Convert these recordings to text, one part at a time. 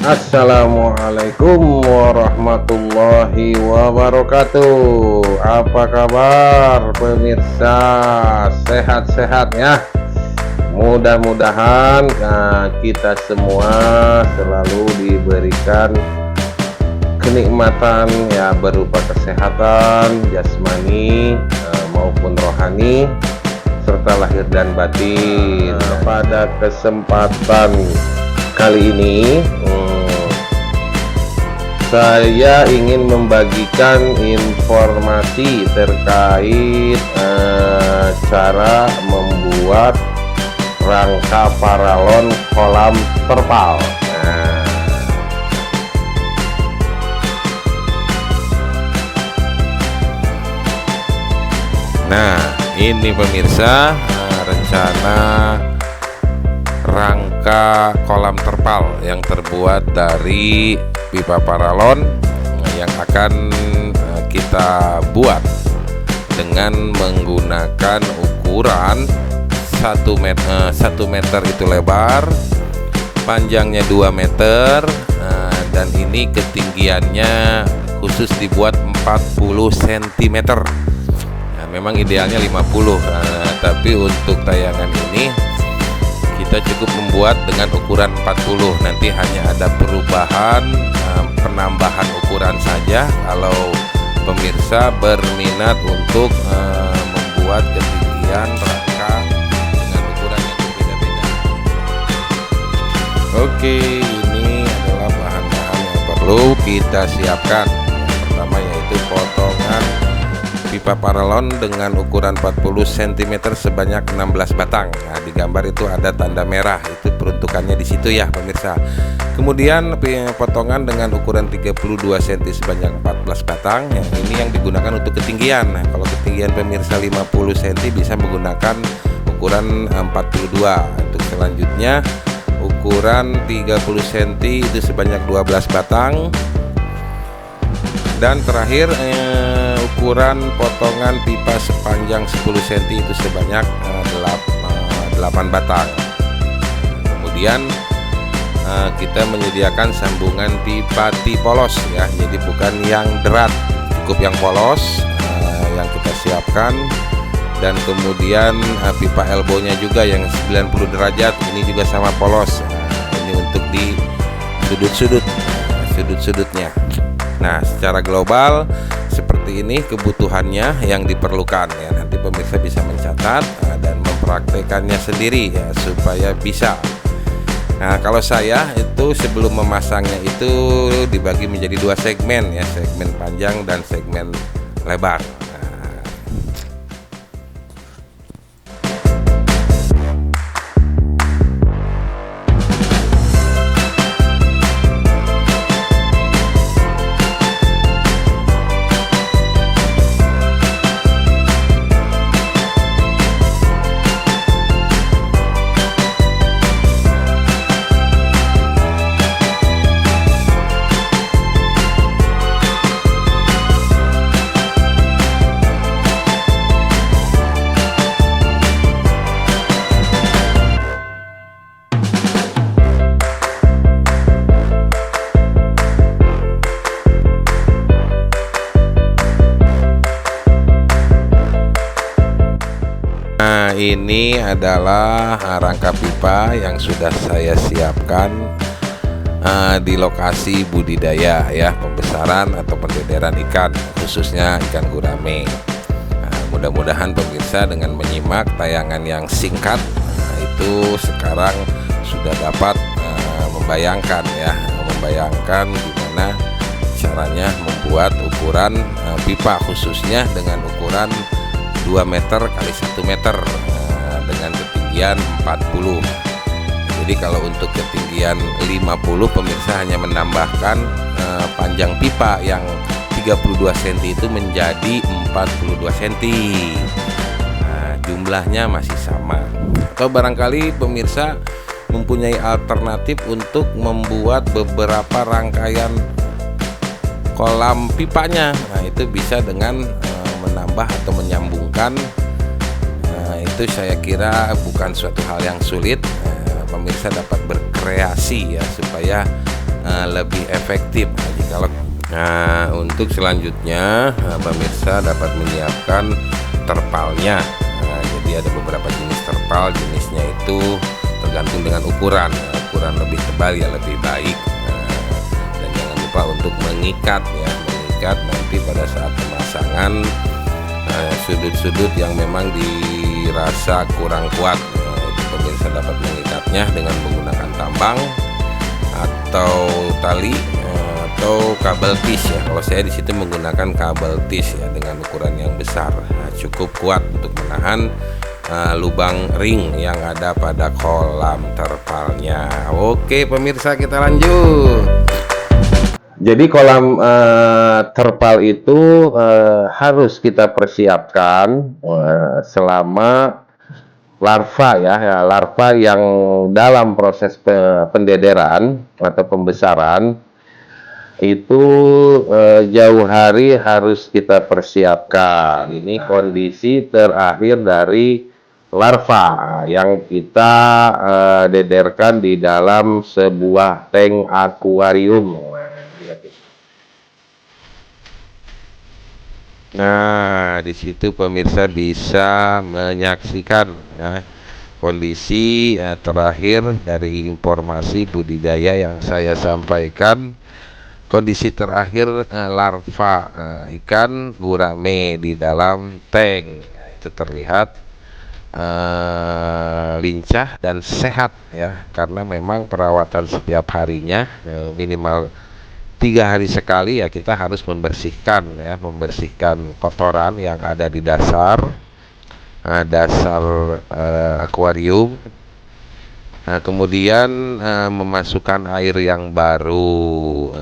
Assalamualaikum warahmatullahi wabarakatuh. Apa kabar pemirsa? Sehat-sehat ya. Mudah-mudahan kita semua selalu diberikan kenikmatan ya, berupa kesehatan jasmani maupun rohani, serta lahir dan batin. Pada kesempatan kali ini saya ingin membagikan informasi terkait cara membuat rangka paralon kolam terpal. Nah, ini pemirsa, rencana rangka kolam terpal yang terbuat dari pipa paralon yang akan kita buat dengan menggunakan ukuran 1 meter itu lebar, panjangnya 2 meter, dan ini ketinggiannya khusus dibuat 40 cm. Nah, memang idealnya 50, tapi untuk tayangan ini kita cukup membuat dengan ukuran 40. Nanti hanya ada perubahan, penambahan ukuran saja kalau pemirsa berminat untuk membuat ketinggian rangka dengan ukuran yang berbeda-beda. Oke, ini adalah bahan-bahan yang perlu kita siapkan. Yang pertama yaitu potongan pipa paralon dengan ukuran 40 cm sebanyak 16 batang. Nah, di gambar itu ada tanda merah, itu peruntukannya di situ ya pemirsa. Kemudian potongan dengan ukuran 32 cm sebanyak 14 batang. Yang ini yang digunakan untuk ketinggian. Nah, kalau ketinggian pemirsa 50 cm bisa menggunakan ukuran 42. Untuk selanjutnya ukuran 30 cm itu sebanyak 12 batang. Dan terakhir ukuran potongan pipa sepanjang 10 cm itu sebanyak 8 batang. Kemudian kita menyediakan sambungan pipa T-polos ya, jadi bukan yang derat, cukup yang polos yang kita siapkan. Dan kemudian pipa elbownya juga yang 90 derajat, ini juga sama polos. Ini untuk di sudut-sudutnya. Nah, secara global seperti ini kebutuhannya yang diperlukan ya. Nanti pemirsa bisa mencatat dan mempraktekannya sendiri ya, supaya bisa. Nah, kalau saya itu sebelum memasangnya itu dibagi menjadi 2 segmen ya, segmen panjang dan segmen lebar. Nah, ini adalah rangka pipa yang sudah saya siapkan di lokasi budidaya ya, pembesaran atau pendederan ikan, khususnya ikan gurame. Nah, mudah-mudahan pemirsa dengan menyimak tayangan yang singkat itu sekarang sudah dapat membayangkan gimana caranya membuat ukuran pipa, khususnya dengan ukuran 2 meter kali 1 meter dengan ketinggian 40. Jadi kalau untuk ketinggian 50 pemirsa hanya menambahkan panjang pipa yang 32 cm itu menjadi 42 cm. Nah, jumlahnya masih sama. Atau barangkali pemirsa mempunyai alternatif untuk membuat beberapa rangkaian kolam pipanya. Nah, itu bisa dengan menambah atau menyambungkan. Itu saya kira bukan suatu hal yang sulit. Pemirsa dapat berkreasi ya, supaya lebih efektif. Nah, untuk selanjutnya pemirsa dapat menyiapkan terpalnya. Jadi ada beberapa jenis terpal, jenisnya itu tergantung dengan ukuran. Ukuran lebih tebal ya lebih baik. Dan jangan lupa untuk mengikat ya, mengikat nanti pada saat pemasangan sudut-sudut yang memang dirasa kurang kuat. Itu pemirsa dapat mengikatnya dengan menggunakan tambang atau tali atau kabel tis ya. Kalau saya di situ menggunakan kabel tis ya dengan ukuran yang besar. Cukup kuat untuk menahan lubang ring yang ada pada kolam terpalnya. Oke pemirsa, kita lanjut. Jadi kolam terpal itu harus kita persiapkan selama larva ya, larva yang dalam proses pendederan atau pembesaran itu jauh hari harus kita persiapkan. Ini kondisi terakhir dari larva yang kita dederkan di dalam sebuah tank akuarium. Nah, di situ pemirsa bisa menyaksikan ya, kondisi terakhir dari informasi budidaya yang saya sampaikan. Kondisi terakhir larva ikan gurame di dalam tank itu terlihat lincah dan sehat ya, karena memang perawatan setiap harinya minimal 3 hari sekali ya, kita harus membersihkan ya, membersihkan kotoran yang ada di dasar akuarium. Kemudian memasukkan air yang baru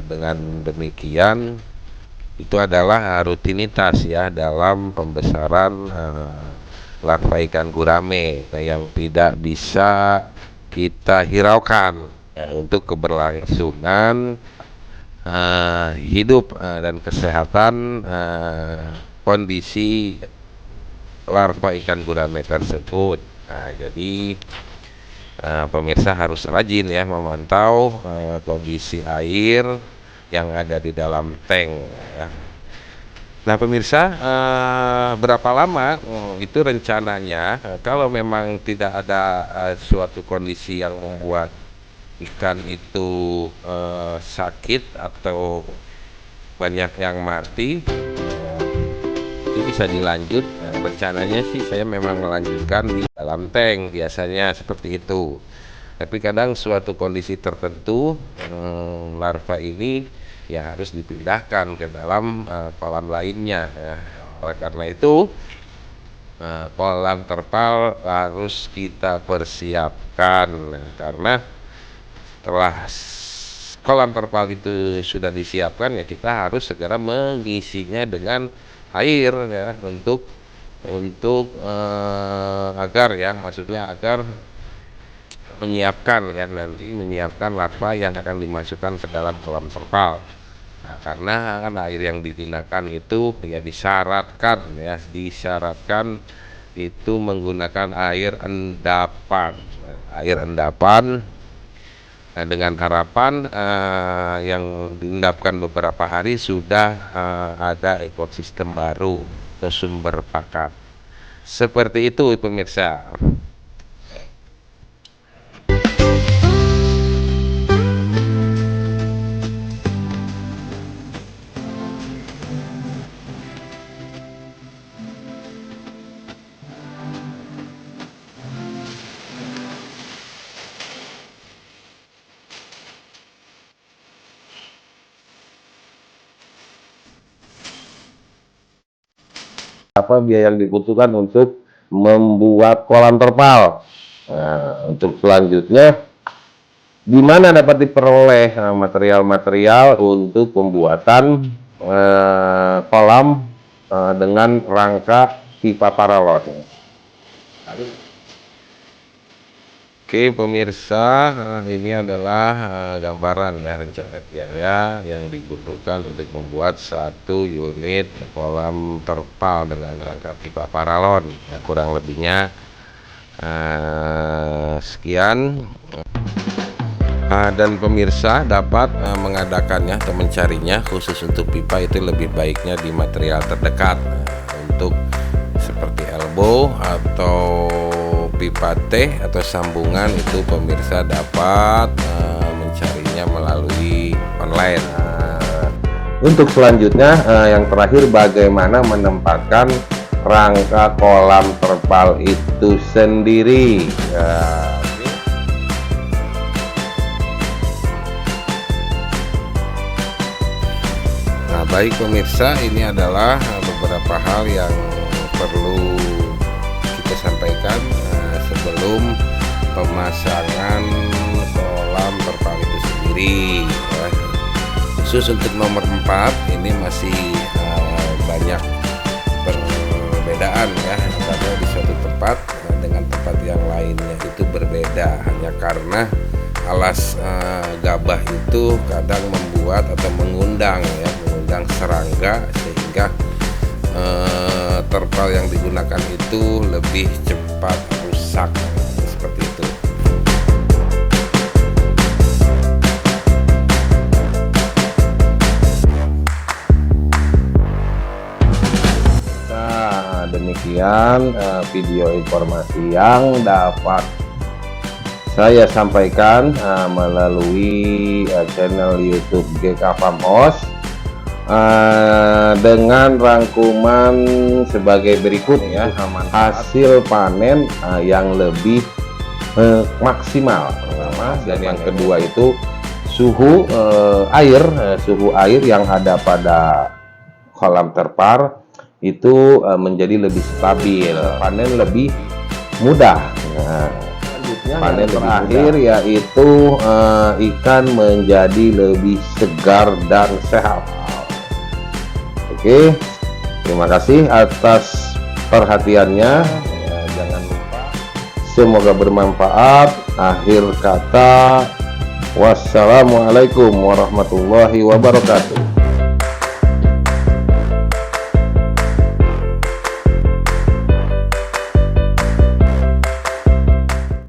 dengan demikian itu adalah rutinitas ya dalam pembesaran larva ikan gurame yang tidak bisa kita hiraukan untuk keberlangsungan hidup dan kesehatan kondisi larva ikan gurame tersebut. Nah, jadi pemirsa harus rajin ya memantau kondisi air yang ada di dalam tank ya. Nah pemirsa, berapa lama itu rencananya kalau memang tidak ada suatu kondisi yang membuat ikan itu sakit atau banyak yang mati, itu bisa dilanjut. Rencananya sih saya memang melanjutkan di dalam tank biasanya seperti itu. Tapi kadang suatu kondisi tertentu larva ini ya harus dipindahkan ke dalam kolam lainnya ya. Oleh karena itu kolam terpal harus kita persiapkan karena setelah kolam terpal itu sudah disiapkan ya kita harus segera mengisinya dengan air ya untuk agar menyiapkan larva yang akan dimasukkan ke dalam kolam terpal. Nah, karena kan air yang digunakan itu ya disyaratkan itu menggunakan air endapan. Nah, dengan harapan yang diendapkan beberapa hari sudah ada ekosistem baru ke sumber pakan. Seperti itu pemirsa. Apa biaya yang dibutuhkan untuk membuat kolam terpal. Nah, untuk selanjutnya di mana dapat diperoleh material-material untuk pembuatan kolam dengan rangka pipa paralon. Oke pemirsa, ini adalah gambaran ya rencana biaya yang dibutuhkan untuk membuat satu unit kolam terpal dengan rangka pipa paralon. Ya, kurang lebihnya sekian. Dan pemirsa dapat mengadakannya atau mencarinya khusus untuk pipa itu lebih baiknya di material terdekat. Untuk seperti elbow atau pipa T atau sambungan itu pemirsa dapat mencarinya melalui online. Untuk selanjutnya yang terakhir, bagaimana menempatkan rangka kolam terpal itu sendiri. Baik pemirsa, ini adalah beberapa hal yang perlu kita sampaikan sebelum pemasangan kolam terpal itu sendiri ya. Khusus untuk nomor 4 ini masih banyak perbedaan ya, karena di suatu tempat dengan tempat yang lainnya itu berbeda, hanya karena alas gabah itu kadang membuat atau mengundang serangga, sehingga terpal yang digunakan itu lebih cepat rusak seperti itu. Nah, demikian video informasi yang dapat saya sampaikan melalui channel YouTube GK Farm House dengan rangkuman sebagai berikut ya. Hasil panen yang lebih maksimal pertama, dan yang kedua itu suhu air yang ada pada kolam terpal itu menjadi lebih stabil, panen lebih mudah. Panen terakhir yaitu ikan menjadi lebih segar dan sehat. Oke, terima kasih atas perhatiannya. Jangan lupa, semoga bermanfaat. Akhir kata, wassalamualaikum warahmatullahi wabarakatuh.